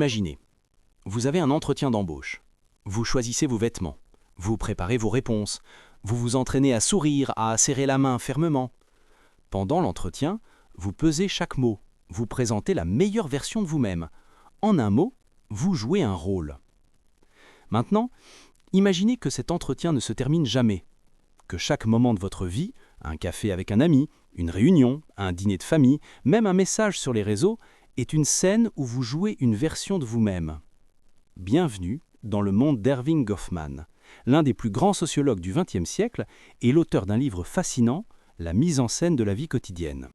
Imaginez, vous avez un entretien d'embauche. Vous choisissez vos vêtements, vous préparez vos réponses, vous vous entraînez à sourire, à serrer la main fermement. Pendant l'entretien, vous pesez chaque mot, vous présentez la meilleure version de vous-même. En un mot, vous jouez un rôle. Maintenant, imaginez que cet entretien ne se termine jamais, que chaque moment de votre vie, un café avec un ami, une réunion, un dîner de famille, même un message sur les réseaux, est une scène où vous jouez une version de vous-même. Bienvenue dans le monde d'Erving Goffman, l'un des plus grands sociologues du XXe siècle et l'auteur d'un livre fascinant, La mise en scène de la vie quotidienne.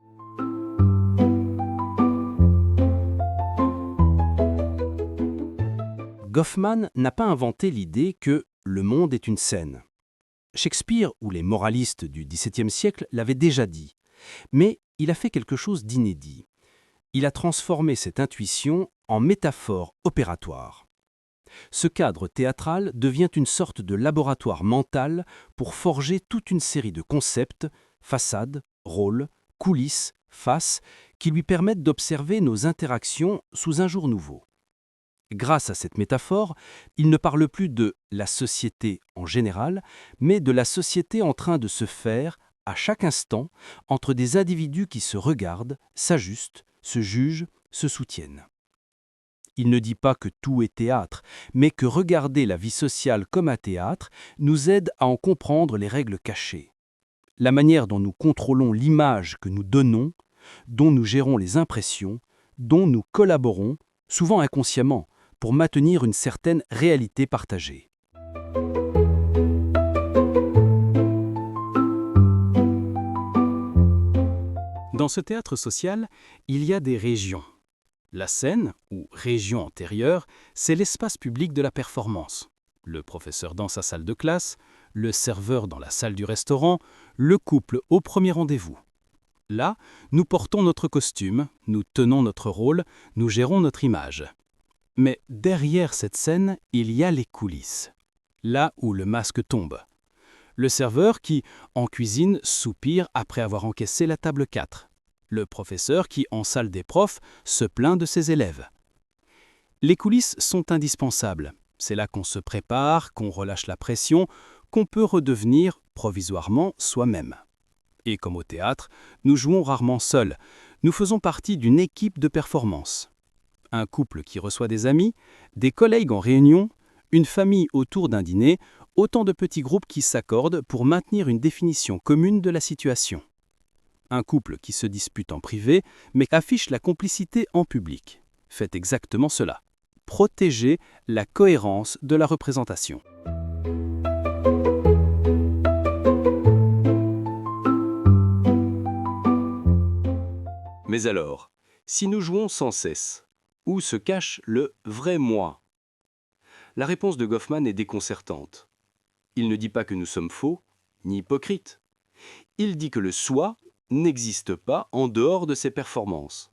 Goffman n'a pas inventé l'idée que le monde est une scène. Shakespeare ou les moralistes du XVIIe siècle l'avaient déjà dit, mais il a fait quelque chose d'inédit. Il a transformé cette intuition en métaphore opératoire. Ce cadre théâtral devient une sorte de laboratoire mental pour forger toute une série de concepts, façades, rôles, coulisses, faces, qui lui permettent d'observer nos interactions sous un jour nouveau. Grâce à cette métaphore, il ne parle plus de la société en général, mais de la société en train de se faire, à chaque instant, entre des individus qui se regardent, s'ajustent, se jugent, se soutiennent. Il ne dit pas que tout est théâtre, mais que regarder la vie sociale comme un théâtre nous aide à en comprendre les règles cachées. La manière dont nous contrôlons l'image que nous donnons, dont nous gérons les impressions, dont nous collaborons, souvent inconsciemment, pour maintenir une certaine réalité partagée. Dans ce théâtre social, il y a des régions. La scène, ou région antérieure, c'est l'espace public de la performance. Le professeur dans sa salle de classe, le serveur dans la salle du restaurant, le couple au premier rendez-vous. Là, nous portons notre costume, nous tenons notre rôle, nous gérons notre image. Mais derrière cette scène, il y a les coulisses. Là où le masque tombe. Le serveur qui, en cuisine, soupire après avoir encaissé la table 4. Le professeur qui, en salle des profs, se plaint de ses élèves. Les coulisses sont indispensables. C'est là qu'on se prépare, qu'on relâche la pression, qu'on peut redevenir, provisoirement, soi-même. Et comme au théâtre, nous jouons rarement seuls. Nous faisons partie d'une équipe de performance. Un couple qui reçoit des amis, des collègues en réunion, une famille autour d'un dîner, autant de petits groupes qui s'accordent pour maintenir une définition commune de la situation. Un couple qui se dispute en privé, mais affiche la complicité en public. Faites exactement cela. Protégez la cohérence de la représentation. Mais alors, si nous jouons sans cesse, où se cache le vrai moi? La réponse de Goffman est déconcertante. Il ne dit pas que nous sommes faux, ni hypocrites. Il dit que le soi n'existe pas en dehors de ses performances.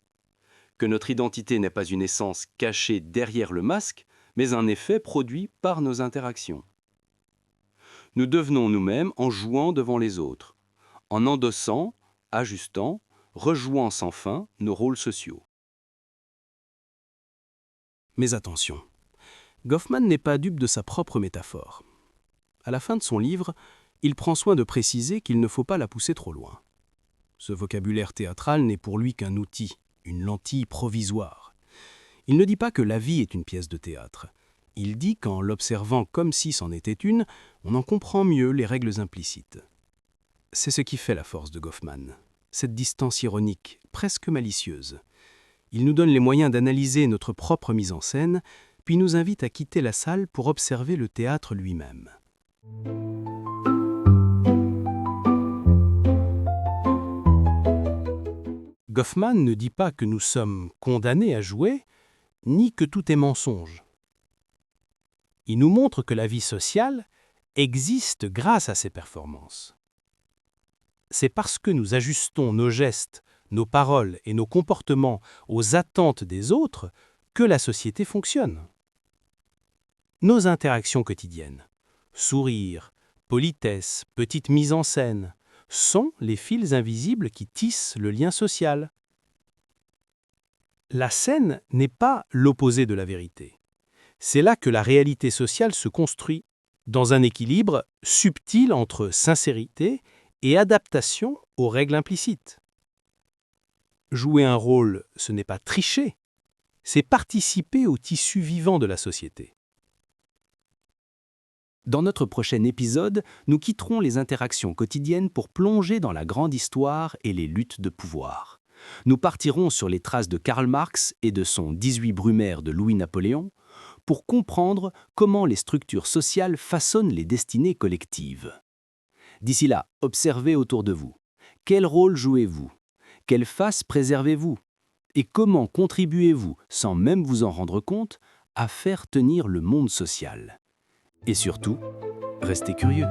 Que notre identité n'est pas une essence cachée derrière le masque, mais un effet produit par nos interactions. Nous devenons nous-mêmes en jouant devant les autres, en endossant, ajustant, rejouant sans fin nos rôles sociaux. Mais attention, Goffman n'est pas dupe de sa propre métaphore. À la fin de son livre, il prend soin de préciser qu'il ne faut pas la pousser trop loin. Ce vocabulaire théâtral n'est pour lui qu'un outil, une lentille provisoire. Il ne dit pas que la vie est une pièce de théâtre. Il dit qu'en l'observant comme si c'en était une, on en comprend mieux les règles implicites. C'est ce qui fait la force de Goffman, cette distance ironique, presque malicieuse. Il nous donne les moyens d'analyser notre propre mise en scène, puis nous invite à quitter la salle pour observer le théâtre lui-même. Goffman ne dit pas que nous sommes condamnés à jouer, ni que tout est mensonge. Il nous montre que la vie sociale existe grâce à ces performances. C'est parce que nous ajustons nos gestes, nos paroles et nos comportements aux attentes des autres que la société fonctionne. Nos interactions quotidiennes, sourire, politesse, petite mise en scène, sont les fils invisibles qui tissent le lien social. La scène n'est pas l'opposé de la vérité. C'est là que la réalité sociale se construit, dans un équilibre subtil entre sincérité et adaptation aux règles implicites. Jouer un rôle, ce n'est pas tricher, c'est participer au tissu vivant de la société. Dans notre prochain épisode, nous quitterons les interactions quotidiennes pour plonger dans la grande histoire et les luttes de pouvoir. Nous partirons sur les traces de Karl Marx et de son 18 Brumaire de Louis-Napoléon pour comprendre comment les structures sociales façonnent les destinées collectives. D'ici là, observez autour de vous. Quel rôle jouez-vous? Quelle face préservez-vous? Et comment contribuez-vous, sans même vous en rendre compte, à faire tenir le monde social? Et surtout, restez curieux.